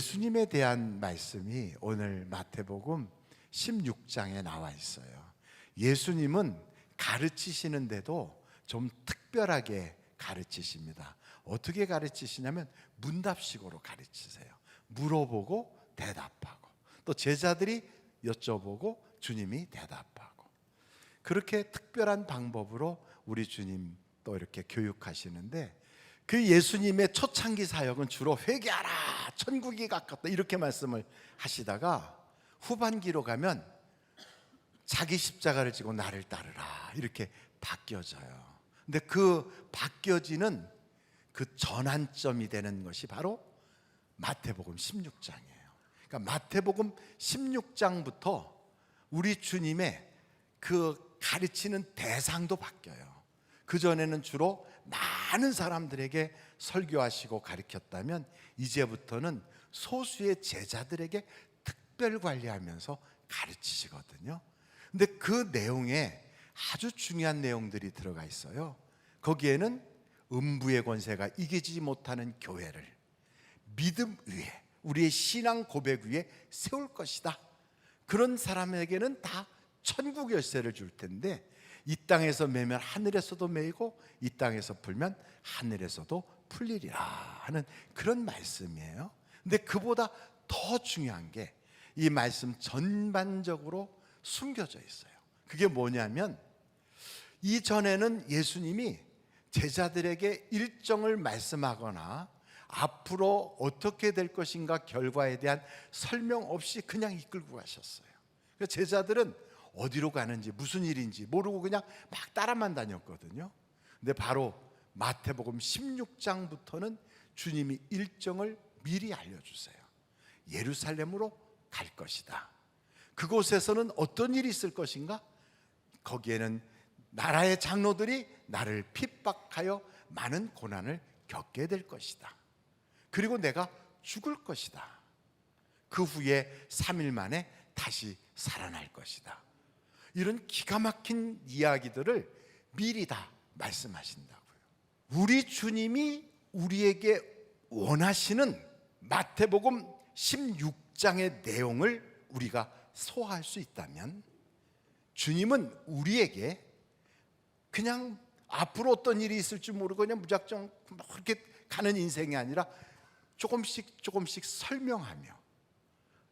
예수님에 대한 말씀이 오늘 마태복음 16장에 나와 있어요. 예수님은 가르치시는데도 좀 특별하게 가르치십니다. 어떻게 가르치시냐면 문답식으로 가르치세요. 물어보고 대답하고, 또 제자들이 여쭤보고 주님이 대답하고, 그렇게 특별한 방법으로 우리 주님 또 이렇게 교육하시는데, 그 예수님의 초창기 사역은 주로 회개하라, 천국이 가깝다 이렇게 말씀을 하시다가 후반기로 가면 자기 십자가를 지고 나를 따르라 이렇게 바뀌어져요. 근데 그 바뀌어지는 그 전환점이 되는 것이 바로 마태복음 16장이에요. 그러니까 마태복음 16장부터 우리 주님의 그 가르치는 대상도 바뀌어요. 그전에는 주로 많은 사람들에게 설교하시고 가르쳤다면 이제부터는 소수의 제자들에게 특별 관리하면서 가르치시거든요. 근데 그 내용에 아주 중요한 내용들이 들어가 있어요. 거기에는 음부의 권세가 이기지 못하는 교회를 믿음 위에, 우리의 신앙 고백 위에 세울 것이다. 그런 사람에게는 다 천국 열쇠를 줄 텐데, 이 땅에서 매면 하늘에서도 매이고 이 땅에서 풀면 하늘에서도 풀리리라 하는 그런 말씀이에요. 근데 그보다 더 중요한 게 이 말씀 전반적으로 숨겨져 있어요. 그게 뭐냐면, 이전에는 예수님이 제자들에게 일정을 말씀하거나 앞으로 어떻게 될 것인가 결과에 대한 설명 없이 그냥 이끌고 가셨어요. 그래서 제자들은 어디로 가는지 무슨 일인지 모르고 그냥 막 따라만 다녔거든요. 근데 바로 마태복음 16장부터는 주님이 일정을 미리 알려주세요. 예루살렘으로 갈 것이다. 그곳에서는 어떤 일이 있을 것인가? 거기에는 나라의 장로들이 나를 핍박하여 많은 고난을 겪게 될 것이다. 그리고 내가 죽을 것이다. 그 후에 3일 만에 다시 살아날 것이다. 이런 기가 막힌 이야기들을 미리 다 말씀하신다고요. 우리 주님이 우리에게 원하시는 마태복음 16장의 내용을 우리가 소화할 수 있다면, 주님은 우리에게 그냥 앞으로 어떤 일이 있을지 모르고 그냥 무작정 그렇게 가는 인생이 아니라 조금씩 설명하며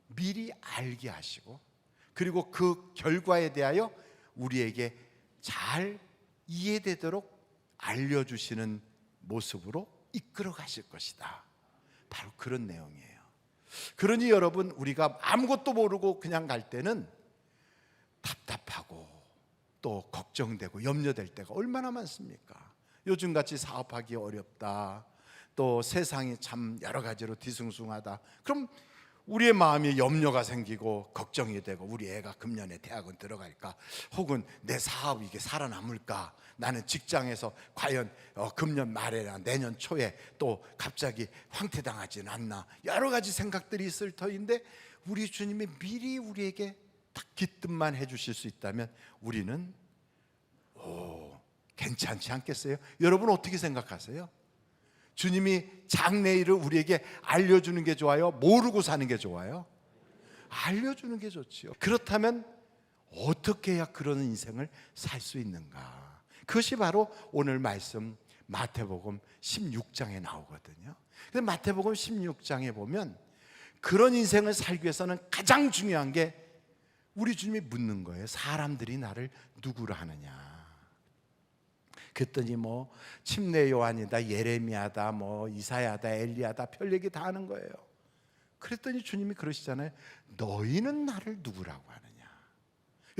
미리 알게 하시고, 그리고 그 결과에 대하여 우리에게 잘 이해되도록 알려주시는 모습으로 이끌어 가실 것이다. 바로 그런 내용이에요. 그러니 여러분, 우리가 아무것도 모르고 그냥 갈 때는 답답하고 또 걱정되고 염려될 때가 얼마나 많습니까? 요즘같이 사업하기 어렵다, 또 세상이 참 여러 가지로 뒤숭숭하다, 그럼 우리의 마음에 염려가 생기고 걱정이 되고, 우리 애가 금년에 대학원 들어갈까, 혹은 내 사업이 이게 살아남을까, 나는 직장에서 과연 금년 말에나 내년 초에 또 갑자기 황퇴당하지는 않나, 여러 가지 생각들이 있을 터인데, 우리 주님이 미리 우리에게 딱 기뜸만 해주실 수 있다면 우리는 괜찮지 않겠어요? 여러분 어떻게 생각하세요? 주님이 장래일을 우리에게 알려주는 게 좋아요? 모르고 사는 게 좋아요? 알려주는 게 좋지요. 그렇다면 어떻게 해야 그런 인생을 살 수 있는가? 그것이 바로 오늘 말씀 마태복음 16장에 나오거든요. 근데 마태복음 16장에 보면 그런 인생을 살기 위해서는 가장 중요한 게 우리 주님이 묻는 거예요. 사람들이 나를 누구라 하느냐? 그랬더니 뭐 침례 요한이다, 예레미야다, 뭐 이사야다, 엘리야다, 별 얘기 다 하는 거예요. 그랬더니 주님이 그러시잖아요. 너희는 나를 누구라고 하느냐?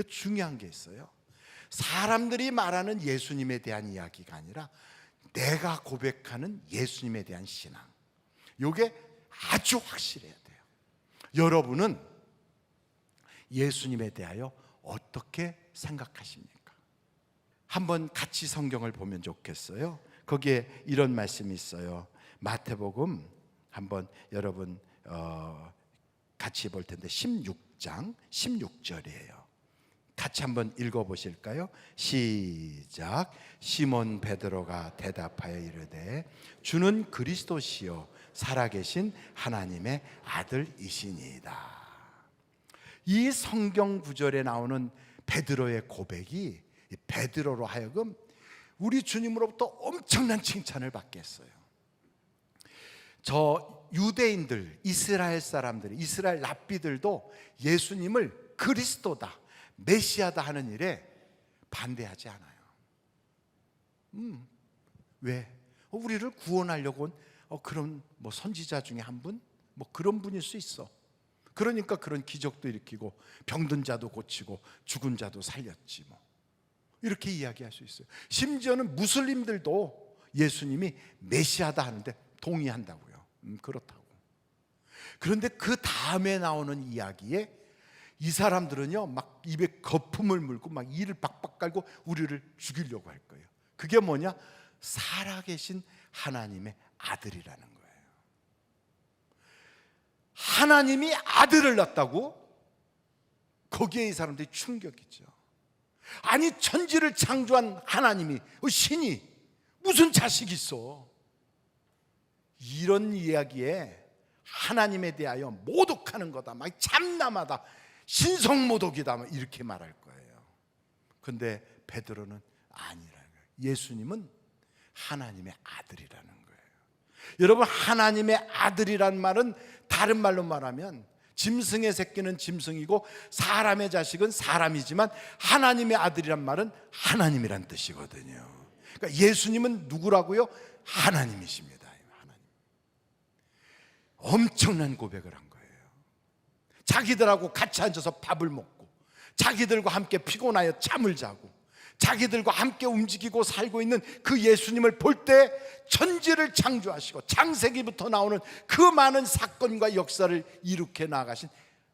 중요한 게 있어요. 사람들이 말하는 예수님에 대한 이야기가 아니라 내가 고백하는 예수님에 대한 신앙, 이게 아주 확실해야 돼요. 여러분은 예수님에 대하여 어떻게 생각하십니까? 한번 같이 성경을 보면 좋겠어요. 거기에 이런 말씀이 있어요. 마태복음 한번 여러분 같이 볼 텐데 16장 16절이에요. 같이 한번 읽어보실까요? 시작. 시몬 베드로가 대답하여 이르되 주는 그리스도시요 살아계신 하나님의 아들이시니이다. 이 성경 구절에 나오는 베드로의 고백이 베드로로 하여금 우리 주님으로부터 엄청난 칭찬을 받게 했어요. 저 유대인들, 이스라엘 사람들이, 이스라엘 랍비들도 예수님을 그리스도다, 메시아다 하는 일에 반대하지 않아요. 왜? 우리를 구원하려고 온 그런 선지자 중에 한 분? 그런 분일 수 있어. 그러니까 그런 기적도 일으키고 병든 자도 고치고 죽은 자도 살렸지 이렇게 이야기할 수 있어요. 심지어는 무슬림들도 예수님이 메시아다 하는데 동의한다고요. 그렇다고. 그런데 그 다음에 나오는 이야기에 이 사람들은요 막 입에 거품을 물고 막 이를 박박 깔고 우리를 죽이려고 할 거예요. 그게 뭐냐? 살아계신 하나님의 아들이라는 거예요. 하나님이 아들을 낳았다고? 거기에 이 사람들이 충격이죠. 아니 천지를 창조한 하나님이, 신이 무슨 자식이 있어? 이런 이야기에 하나님에 대하여 모독하는 거다, 막 참남하다, 신성모독이다, 막 이렇게 말할 거예요. 그런데 베드로는 아니라는 거예요. 예수님은 하나님의 아들이라는 거예요. 여러분, 하나님의 아들이란 말은 다른 말로 말하면 짐승의 새끼는 짐승이고 사람의 자식은 사람이지만 하나님의 아들이란 말은 하나님이란 뜻이거든요. 그러니까 예수님은 누구라고요? 하나님이십니다. 하나님. 엄청난 고백을 한 거예요. 자기들하고 같이 앉아서 밥을 먹고 자기들과 함께 피곤하여 잠을 자고 자기들과 함께 움직이고 살고 있는 그 예수님을 볼 때 천지를 창조하시고 창세기부터 나오는 그 많은 사건과 역사를 이룩해 나가신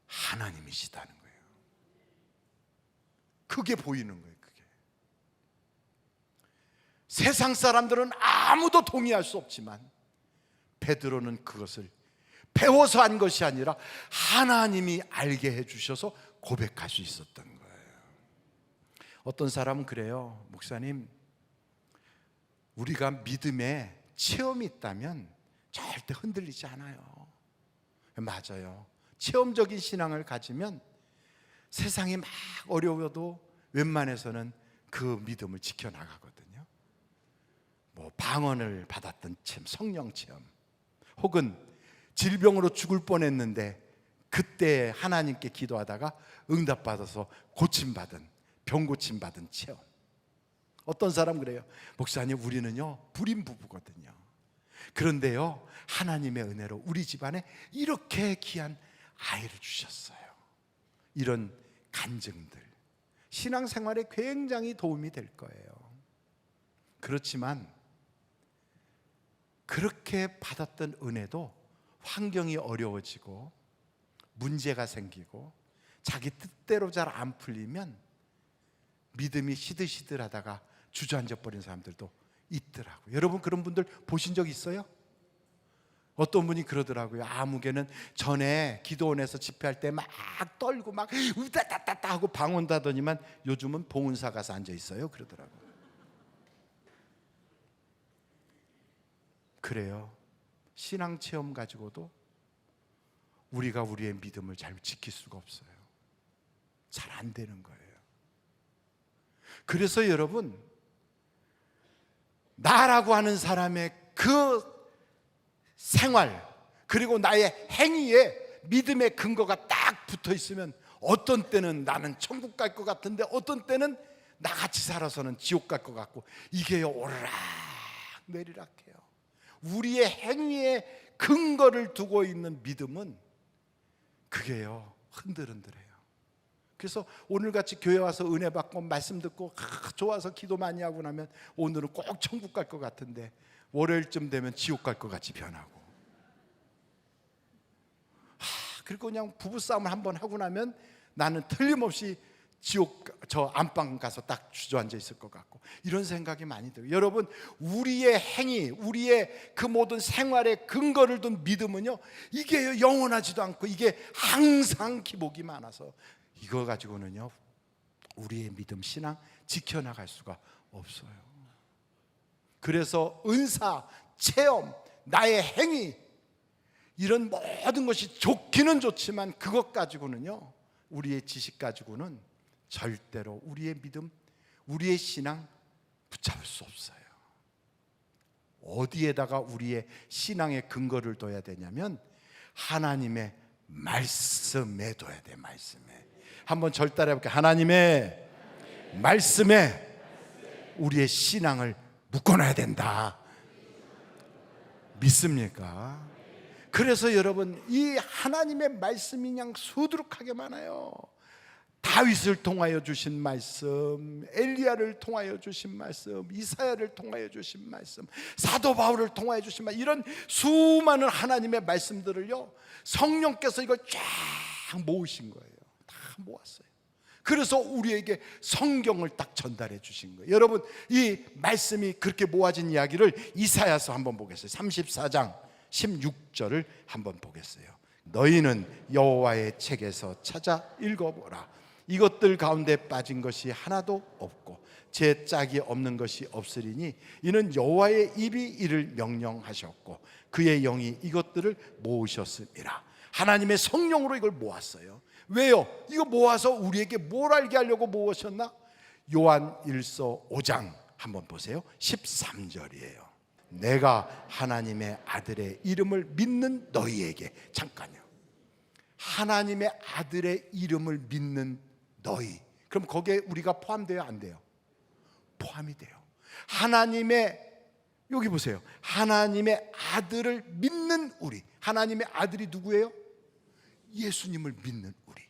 하나님이시다는 거예요. 그게 보이는 거예요. 그게. 세상 사람들은 아무도 동의할 수 없지만 베드로는 그것을 배워서 한 것이 아니라 하나님이 알게 해주셔서 고백할 수 있었던 거예요. 어떤 사람은 그래요. 목사님, 우리가 믿음에 체험이 있다면 절대 흔들리지 않아요. 맞아요. 체험적인 신앙을 가지면 세상이 막 어려워도 웬만해서는 그 믿음을 지켜나가거든요. 방언을 받았던 체험, 성령 체험, 혹은 질병으로 죽을 뻔했는데 그때 하나님께 기도하다가 응답받아서 고침받은, 병 고침받은 체험. 어떤 사람 그래요. 목사님, 우리는요 불임 부부거든요. 그런데요 하나님의 은혜로 우리 집안에 이렇게 귀한 아이를 주셨어요. 이런 간증들 신앙생활에 굉장히 도움이 될 거예요. 그렇지만 그렇게 받았던 은혜도 환경이 어려워지고 문제가 생기고 자기 뜻대로 잘 안 풀리면 믿음이 시들시들하다가 주저앉아 버린 사람들도 있더라고요. 여러분 그런 분들 보신 적 있어요? 어떤 분이 그러더라고요. 아무개는 전에 기도원에서 집회할 때 막 떨고 막 우다다다다 하고 방언도 하더니만 요즘은 봉은사 가서 앉아 있어요. 그러더라고요. 그래요. 신앙 체험 가지고도 우리가 우리의 믿음을 잘 지킬 수가 없어요. 잘 안 되는 거예요. 그래서 여러분, 나라고 하는 사람의 그 생활 그리고 나의 행위에 믿음의 근거가 딱 붙어 있으면 어떤 때는 나는 천국 갈 것 같은데 어떤 때는 나같이 살아서는 지옥 갈 것 같고, 이게요 오르락 내리락 해요. 우리의 행위에 근거를 두고 있는 믿음은 그게요 흔들흔들해요. 그래서 오늘같이 교회 와서 은혜 받고 말씀 듣고 좋아서 기도 많이 하고 나면 오늘은 꼭 천국 갈 것 같은데 월요일쯤 되면 지옥 갈 것 같이 변하고, 그리고 그냥 부부싸움을 한번 하고 나면 나는 틀림없이 지옥 저 안방 가서 딱 주저앉아 있을 것 같고, 이런 생각이 많이 들어요. 여러분, 우리의 행위, 우리의 그 모든 생활에 근거를 둔 믿음은요 이게 영원하지도 않고 이게 항상 기복이 많아서 이거 가지고는요 우리의 믿음, 신앙 지켜나갈 수가 없어요. 그래서 은사, 체험, 나의 행위, 이런 모든 것이 좋기는 좋지만 그것 가지고는요, 우리의 지식 가지고는 절대로 우리의 믿음, 우리의 신앙 붙잡을 수 없어요. 어디에다가 우리의 신앙의 근거를 둬야 되냐면 하나님의 말씀에 둬야 돼. 말씀에. 한번 절 따라 해볼게요. 하나님의 말씀에 우리의 신앙을 묶어놔야 된다. 믿습니까? 그래서 여러분, 이 하나님의 말씀이 그냥 수두룩하게 많아요. 다윗을 통하여 주신 말씀, 엘리야를 통하여 주신 말씀, 이사야를 통하여 주신 말씀, 사도 바울을 통하여 주신 말씀, 이런 수많은 하나님의 말씀들을요, 성령께서 이걸 쫙 모으신 거예요. 다 모았어요. 그래서 우리에게 성경을 딱 전달해 주신 거예요. 여러분, 이 말씀이 그렇게 모아진 이야기를 이사야서 한번 보겠어요. 34장 16절을 한번 보겠어요. 너희는 여호와의 책에서 찾아 읽어보라. 이것들 가운데 빠진 것이 하나도 없고 제 짝이 없는 것이 없으리니 이는 여호와의 입이 이를 명령하셨고 그의 영이 이것들을 모으셨음이라. 하나님의 성령으로 이걸 모았어요. 왜요? 이거 모아서 우리에게 뭘 알게 하려고 모으셨나? 요한 1서 5장 한번 보세요. 13절이에요. 내가 하나님의 아들의 이름을 믿는 너희에게, 잠깐요, 하나님의 아들의 이름을 믿는 너희, 그럼 거기에 우리가 포함돼요? 안 돼요? 포함이 돼요. 하나님의, 여기 보세요, 하나님의 아들을 믿는 우리, 하나님의 아들이 누구예요? 예수님을 믿는 우리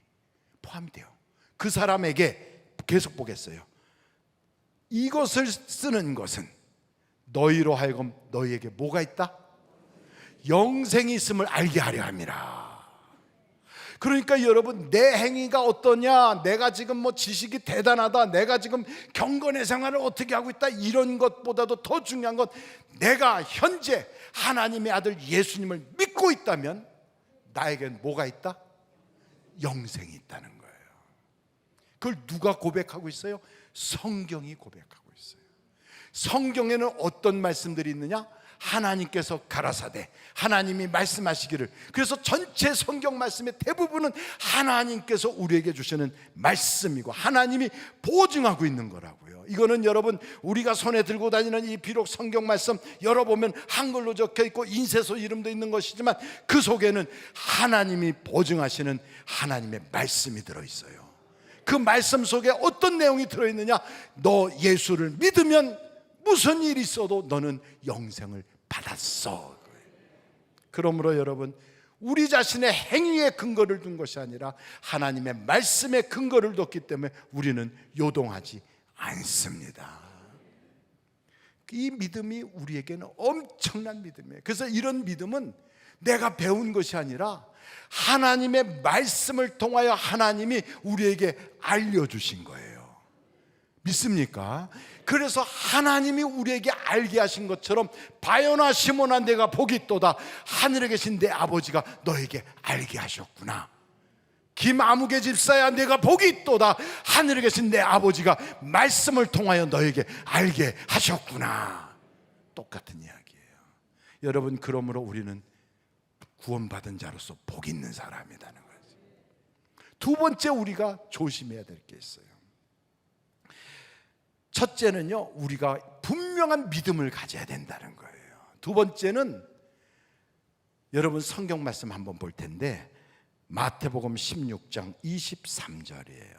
포함이 돼요. 그 사람에게 계속 보겠어요. 이것을 쓰는 것은 너희로 하여금 너희에게 뭐가 있다? 영생이 있음을 알게 하려 함이라. 그러니까 여러분, 내 행위가 어떠냐, 내가 지금 뭐 지식이 대단하다, 내가 지금 경건의 생활을 어떻게 하고 있다, 이런 것보다도 더 중요한 건 내가 현재 하나님의 아들 예수님을 믿고 있다면 나에겐 뭐가 있다? 영생이 있다는 거예요. 그걸 누가 고백하고 있어요? 성경이 고백하고 있어요. 성경에는 어떤 말씀들이 있느냐? 하나님께서 가라사대, 하나님이 말씀하시기를. 그래서 전체 성경 말씀의 대부분은 하나님께서 우리에게 주시는 말씀이고 하나님이 보증하고 있는 거라고요. 이거는 여러분, 우리가 손에 들고 다니는 이 비록 성경 말씀 열어보면 한글로 적혀 있고 인쇄소 이름도 있는 것이지만 그 속에는 하나님이 보증하시는 하나님의 말씀이 들어있어요. 그 말씀 속에 어떤 내용이 들어있느냐? 너 예수를 믿으면 무슨 일이 있어도 너는 영생을 받았어. 그러므로 여러분, 우리 자신의 행위에 근거를 둔 것이 아니라 하나님의 말씀에 근거를 뒀기 때문에 우리는 요동하지 않습니다. 이 믿음이 우리에게는 엄청난 믿음이에요. 그래서 이런 믿음은 내가 배운 것이 아니라 하나님의 말씀을 통하여 하나님이 우리에게 알려주신 거예요. 믿습니까? 그래서 하나님이 우리에게 알게 하신 것처럼 바요나 시몬아 내가 복이 있도다, 하늘에 계신 내 아버지가 너에게 알게 하셨구나. 김아무개 집사야 내가 복이 있도다, 하늘에 계신 내 아버지가 말씀을 통하여 너에게 알게 하셨구나. 똑같은 이야기예요. 여러분, 그러므로 우리는 구원받은 자로서 복 있는 사람이라는 거죠. 두 번째, 우리가 조심해야 될 게 있어요. 첫째는요, 우리가 분명한 믿음을 가져야 된다는 거예요. 두 번째는 여러분, 성경 말씀 한번 볼 텐데 마태복음 16장 23절이에요.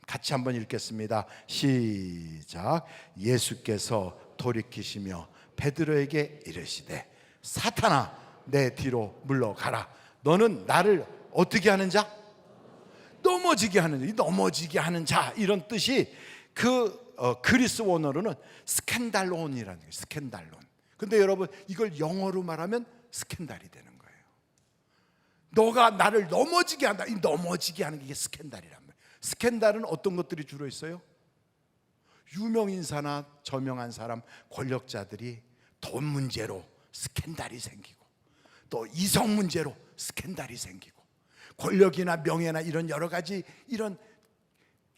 같이 한번 읽겠습니다. 시작. 예수께서 돌이키시며 베드로에게 이르시되 사탄아 내 뒤로 물러가라. 너는 나를 어떻게 하는 자? 넘어지게 하는 자. 이 넘어지게 하는 자, 이런 뜻이 그리스 원어로는 스캔달론이라는 거예요. 스캔달론. 근데 여러분, 이걸 영어로 말하면 스캔달이 되는 거예요. 너가 나를 넘어지게 한다. 이 넘어지게 하는 게 이게 스캔달이란 말이에요. 스캔달은 어떤 것들이 주로 있어요? 유명인사나 저명한 사람, 권력자들이 돈 문제로 스캔달이 생기고, 또 이성 문제로 스캔달이 생기고, 권력이나 명예나 이런 여러 가지 이런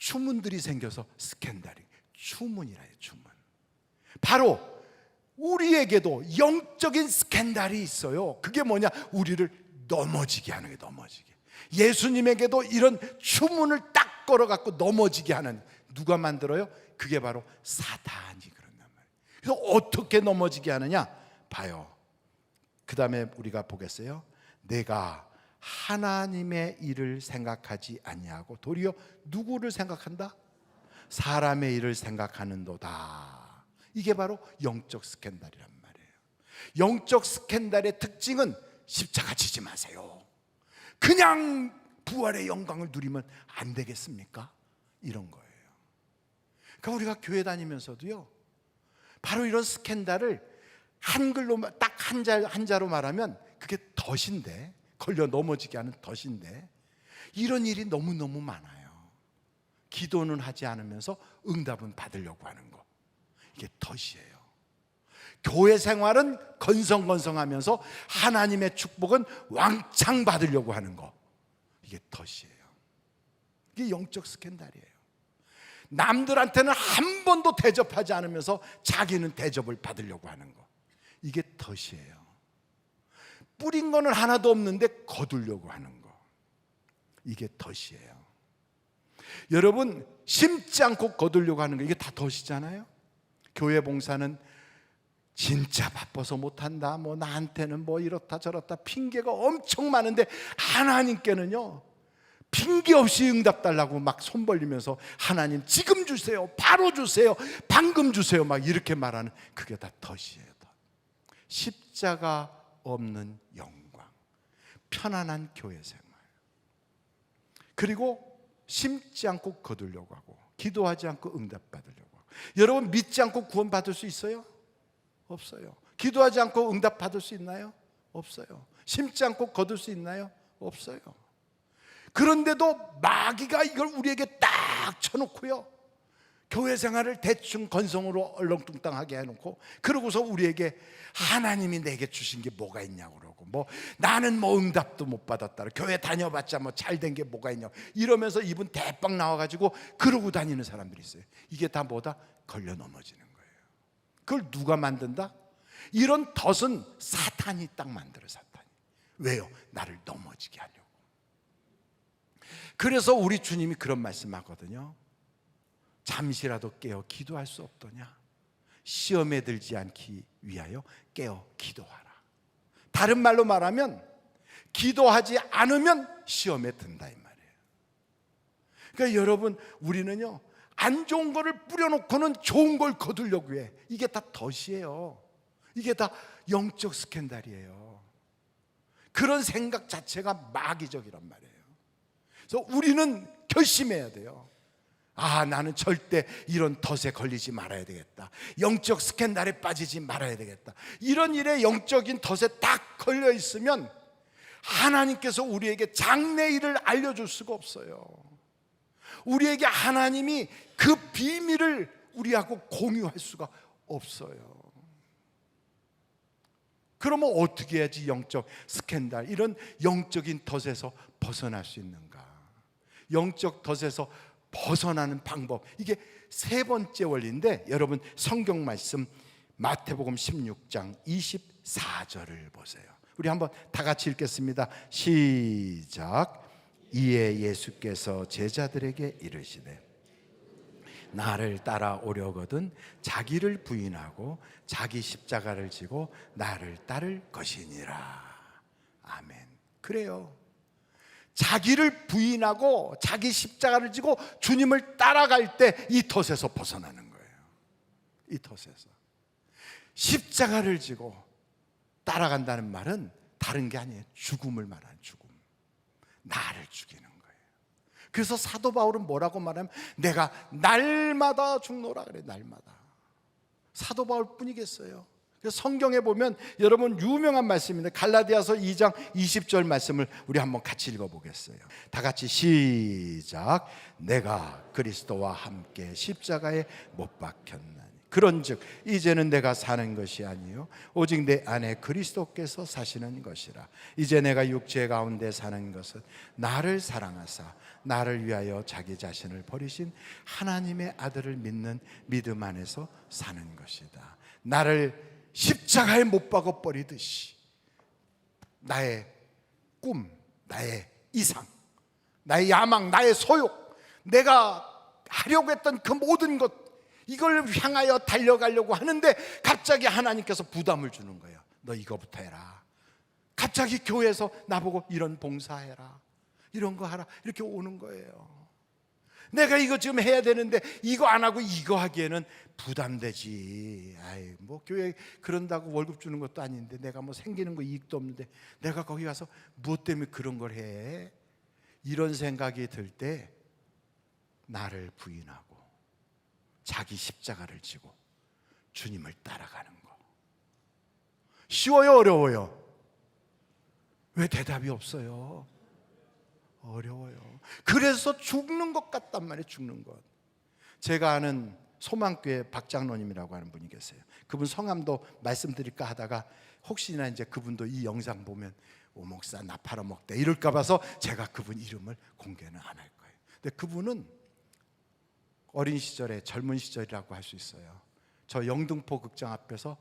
추문들이 생겨서 스캔들이, 추문이라 해요. 추문. 바로 우리에게도 영적인 스캔들이 있어요. 그게 뭐냐? 우리를 넘어지게 하는 게, 넘어지게. 예수님에게도 이런 추문을 딱 걸어갖고 넘어지게 하는, 누가 만들어요? 그게 바로 사탄이 그런단 말이에요. 그래서 어떻게 넘어지게 하느냐? 봐요. 그 다음에 우리가 보겠어요. 내가 하나님의 일을 생각하지 아니하고 도리어 누구를 생각한다? 사람의 일을 생각하는도다. 이게 바로 영적 스캔들이란 말이에요. 영적 스캔들의 특징은 십자가 지지 마세요. 그냥 부활의 영광을 누리면 안 되겠습니까? 이런 거예요. 그러니까 우리가 교회 다니면서도요, 바로 이런 스캔들을 한글로 딱 한자로 말하면 그게 덫인데, 걸려 넘어지게 하는 덫인데, 이런 일이 너무너무 많아요. 기도는 하지 않으면서 응답은 받으려고 하는 거, 이게 덫이에요. 교회 생활은 건성건성하면서 하나님의 축복은 왕창 받으려고 하는 거, 이게 덫이에요. 이게 영적 스캔들이에요. 남들한테는 한 번도 대접하지 않으면서 자기는 대접을 받으려고 하는 거, 이게 덫이에요. 뿌린 거는 하나도 없는데 거두려고 하는 거, 이게 덫이에요. 여러분, 심지 않고 거두려고 하는 거, 이게 다 덫이잖아요. 교회 봉사는 진짜 바빠서 못한다, 뭐 나한테는 뭐 이렇다 저렇다 핑계가 엄청 많은데, 하나님께는요 핑계 없이 응답 달라고 막 손 벌리면서 하나님 지금 주세요, 바로 주세요, 방금 주세요, 막 이렇게 말하는, 그게 다 덫이에요. 덫. 십자가 없는 영광, 편안한 교회 생활, 그리고 심지 않고 거두려고 하고, 기도하지 않고 응답 받으려고 하고. 여러분, 믿지 않고 구원 받을 수 있어요? 없어요. 기도하지 않고 응답 받을 수 있나요? 없어요. 심지 않고 거둘 수 있나요? 없어요. 그런데도 마귀가 이걸 우리에게 딱 쳐놓고요, 교회 생활을 대충 건성으로 얼렁뚱땅하게 해놓고, 그러고서 우리에게 하나님이 내게 주신 게 뭐가 있냐고 그러고, 뭐 나는 뭐 응답도 못 받았다, 교회 다녀봤자 뭐 잘된 게 뭐가 있냐고 이러면서 입은 대빵 나와가지고 그러고 다니는 사람들이 있어요. 이게 다 뭐다? 걸려 넘어지는 거예요. 그걸 누가 만든다? 이런 덫은 사탄이 딱 만들어. 사탄이. 왜요? 나를 넘어지게 하려고. 그래서 우리 주님이 그런 말씀하거든요. 잠시라도 깨어 기도할 수 없더냐? 시험에 들지 않기 위하여 깨어 기도하라. 다른 말로 말하면 기도하지 않으면 시험에 든다 이 말이에요. 그러니까 여러분, 우리는요 안 좋은 거를 뿌려놓고는 좋은 걸 거두려고 해. 이게 다 덫이에요. 이게 다 영적 스캔들이에요. 그런 생각 자체가 마귀적이란 말이에요. 그래서 우리는 결심해야 돼요. 아, 나는 절대 이런 덫에 걸리지 말아야 되겠다. 영적 스캔들에 빠지지 말아야 되겠다. 이런 일에, 영적인 덫에 딱 걸려 있으면 하나님께서 우리에게 장래일을 알려줄 수가 없어요. 우리에게 하나님이 그 비밀을 우리하고 공유할 수가 없어요. 그러면 어떻게 해야지 영적 스캔들, 이런 영적인 덫에서 벗어날 수 있는가? 영적 덫에서 벗어나는 방법, 이게 세 번째 원리인데, 여러분 성경 말씀 마태복음 16장 24절을 보세요. 우리 한번 다 같이 읽겠습니다. 시작. 이에 예수께서 제자들에게 이르시되 나를 따라오려거든 자기를 부인하고 자기 십자가를 지고 나를 따를 것이니라. 아멘. 그래요. 자기를 부인하고 자기 십자가를 지고 주님을 따라갈 때 이 덫에서 벗어나는 거예요. 이 덫에서. 십자가를 지고 따라간다는 말은 다른 게 아니에요. 죽음을 말하는, 죽음. 나를 죽이는 거예요. 그래서 사도 바울은 뭐라고 말하면 내가 날마다 죽노라 그래. 날마다. 사도 바울 뿐이겠어요. 그래서 성경에 보면 여러분 유명한 말씀인데, 갈라디아서 2장 20절 말씀을 우리 한번 같이 읽어보겠어요. 다 같이 시작. 내가 그리스도와 함께 십자가에 못 박혔나니 그런즉 이제는 내가 사는 것이 아니요 오직 내 안에 그리스도께서 사시는 것이라. 이제 내가 육체 가운데 사는 것은 나를 사랑하사 나를 위하여 자기 자신을 버리신 하나님의 아들을 믿는 믿음 안에서 사는 것이다. 나를 십자가에 못 박아 버리듯이 나의 꿈, 나의 이상, 나의 야망, 나의 소욕, 내가 하려고 했던 그 모든 것, 이걸 향하여 달려가려고 하는데 갑자기 하나님께서 부담을 주는 거예요. 너 이거부터 해라. 갑자기 교회에서 나보고 이런 봉사해라, 이런 거 하라, 이렇게 오는 거예요. 내가 이거 지금 해야 되는데 이거 안 하고 이거 하기에는 부담되지. 아이, 뭐 교회 그런다고 월급 주는 것도 아닌데, 내가 뭐 생기는 거 이익도 없는데 내가 거기 가서 무엇 때문에 그런 걸 해? 이런 생각이 들 때 나를 부인하고 자기 십자가를 지고 주님을 따라가는 거. 쉬워요, 어려워요? 왜 대답이 없어요? 어려워요. 그래서 죽는 것 같단 말이에요. 죽는 것. 제가 아는 소망교회 박장로님이라고 하는 분이 계세요. 그분 성함도 말씀드릴까 하다가 혹시나 이제 그분도 이 영상 보면 오 목사 나 팔아먹대 이럴까 봐서 제가 그분 이름을 공개는 안 할 거예요. 근데 그분은 어린 시절에 젊은 시절이라고 할 수 있어요. 저 영등포 극장 앞에서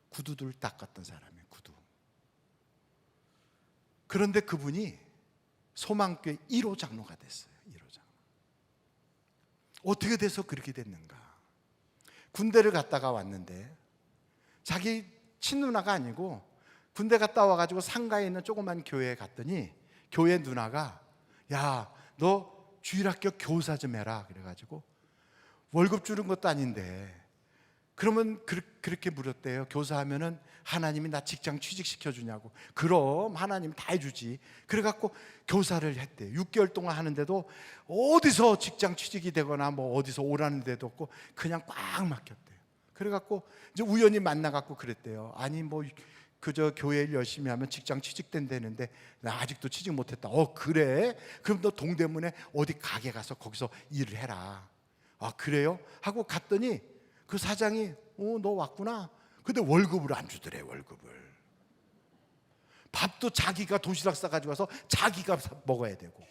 구두들 닦았던 사람이에요. 구두. 그런데 그분이 소망교회 1호 장로가 됐어요. 1호 장로. 어떻게 돼서 그렇게 됐는가? 군대를 갔다가 왔는데 자기 친누나가 아니고 군대 갔다 와가지고 상가에 있는 조그만 교회에 갔더니 교회 누나가 야, 너 주일학교 교사 좀 해라 그래가지고 월급 주는 것도 아닌데 그러면 그렇게 물었대요. 교사하면은 하나님이 나 직장 취직시켜 주냐고. 그럼 하나님 다 해주지. 그래갖고 교사를 했대요. 6개월 동안 하는데도 어디서 직장 취직이 되거나 뭐 어디서 오라는 데도 없고 그냥 꽉 막혔대요. 그래갖고 이제 우연히 만나갖고 그랬대요. 아니 뭐 그저 교회를 열심히 하면 직장 취직된다는데 나 아직도 취직 못했다. 그래? 그럼 너 동대문에 어디 가게 가서 거기서 일을 해라. 아 그래요? 하고 갔더니 그 사장이 너 왔구나. 근데 월급을 안 주더래. 월급을. 밥도 자기가 도시락 싸가지고 와서 자기가 먹어야 되고.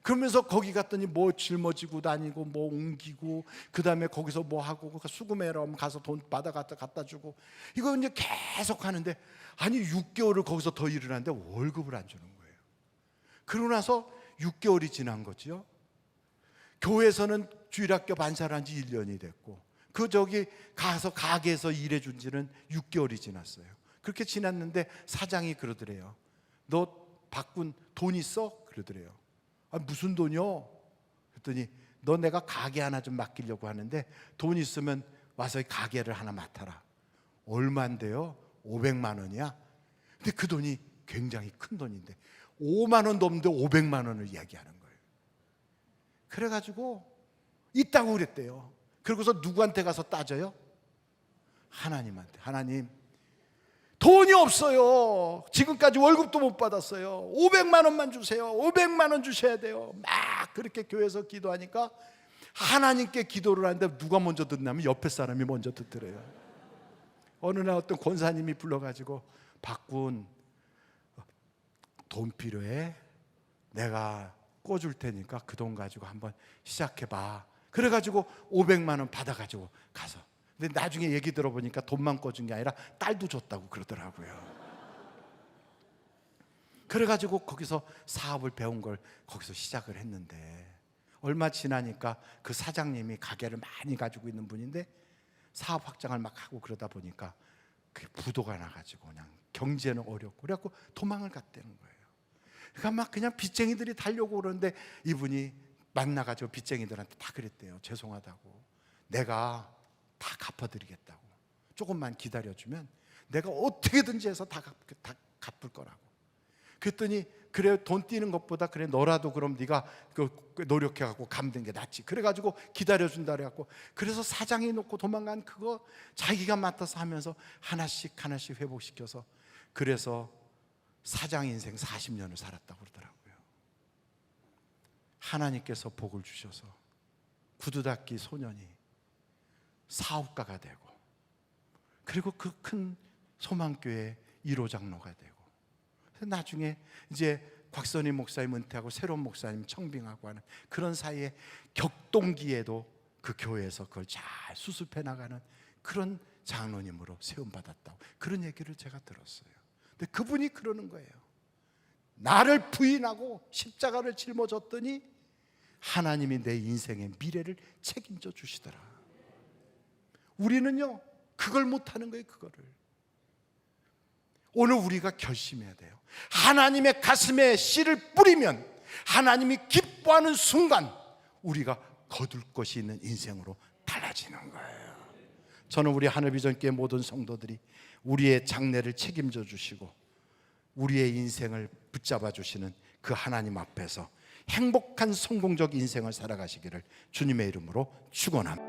그러면서 거기 갔더니 뭐 짊어지고 다니고 뭐 옮기고 그 다음에 거기서 뭐 하고 수금해라 하면 가서 돈 갖다 주고 이거 이제 계속 하는데 아니 6개월을 거기서 더 일을 하는데 월급을 안 주는 거예요. 그러고 나서 6개월이 지난 거죠. 교회에서는 주일학교 반사를 한 지 1년이 됐고 저기 가서 가게에서 일해준 지는 6개월이 지났어요. 그렇게 지났는데 사장이 그러더래요. 너 바꾼 돈 있어? 그러더래요. 아, 무슨 돈이요? 그랬더니 너 내가 가게 하나 좀 맡기려고 하는데 돈 있으면 와서 가게를 하나 맡아라. 얼마인데요? 500만 원이야. 근데 그 돈이 굉장히 큰 돈인데 5만 원도 없는데 500만 원을 이야기하는 거예요. 그래가지고 있다고 그랬대요. 그러고서 누구한테 가서 따져요? 하나님한테. 하나님 돈이 없어요. 지금까지 월급도 못 받았어요. 500만 원만 주세요. 500만 원 주셔야 돼요. 막 그렇게 교회에서 기도하니까 하나님께 기도를 하는데 누가 먼저 듣냐면 옆에 사람이 먼저 듣더래요. 어느 날 어떤 권사님이 불러가지고 박군 돈 필요해? 내가 꿔줄 테니까 그 돈 가지고 한번 시작해봐. 그래가지고 500만 원 받아가지고 가서. 근데 나중에 얘기 들어보니까 돈만 꿔준 게 아니라 딸도 줬다고 그러더라고요. 그래가지고 거기서 사업을 배운 걸 거기서 시작을 했는데 얼마 지나니까 그 사장님이 가게를 많이 가지고 있는 분인데 사업 확장을 막 하고 그러다 보니까 그게 부도가 나가지고 그냥 경제는 어렵고 그래갖고 도망을 갔다는 거예요. 그러니까 막 그냥 빚쟁이들이 달려오고 그러는데 이분이 만나가지고 빚쟁이들한테 다 그랬대요. 죄송하다고. 내가 다 갚아드리겠다고. 조금만 기다려주면 내가 어떻게든지 해서 다 갚을 거라고. 그랬더니 그래 돈 띄는 것보다 그래 너라도 그럼 네가 노력해갖고 갚는 게 낫지. 그래가지고 기다려준다 그래갖고 그래서 사장이 놓고 도망간 그거 자기가 맡아서 하면서 하나씩 하나씩 회복시켜서 그래서 사장 인생 40년을 살았다고 그러더라고요. 하나님께서 복을 주셔서 구두 닦기 소년이 사업가가 되고, 그리고 그 큰 소망교회 1호 장로가 되고, 나중에 이제 곽선희 목사님 은퇴하고 새로운 목사님 청빙하고 하는 그런 사이에 격동기에도 그 교회에서 그걸 잘 수습해 나가는 그런 장로님으로 세움받았다고, 그런 얘기를 제가 들었어요. 근데 그분이 그러는 거예요. 나를 부인하고 십자가를 짊어졌더니 하나님이 내 인생의 미래를 책임져 주시더라. 우리는요, 그걸 못하는 거예요. 그거를 오늘 우리가 결심해야 돼요. 하나님의 가슴에 씨를 뿌리면 하나님이 기뻐하는 순간 우리가 거둘 것이 있는 인생으로 달라지는 거예요. 저는 우리 하늘비전교회 모든 성도들이 우리의 장래를 책임져 주시고 우리의 인생을 붙잡아 주시는 그 하나님 앞에서 행복한 성공적 인생을 살아가시기를 주님의 이름으로 축원합니다.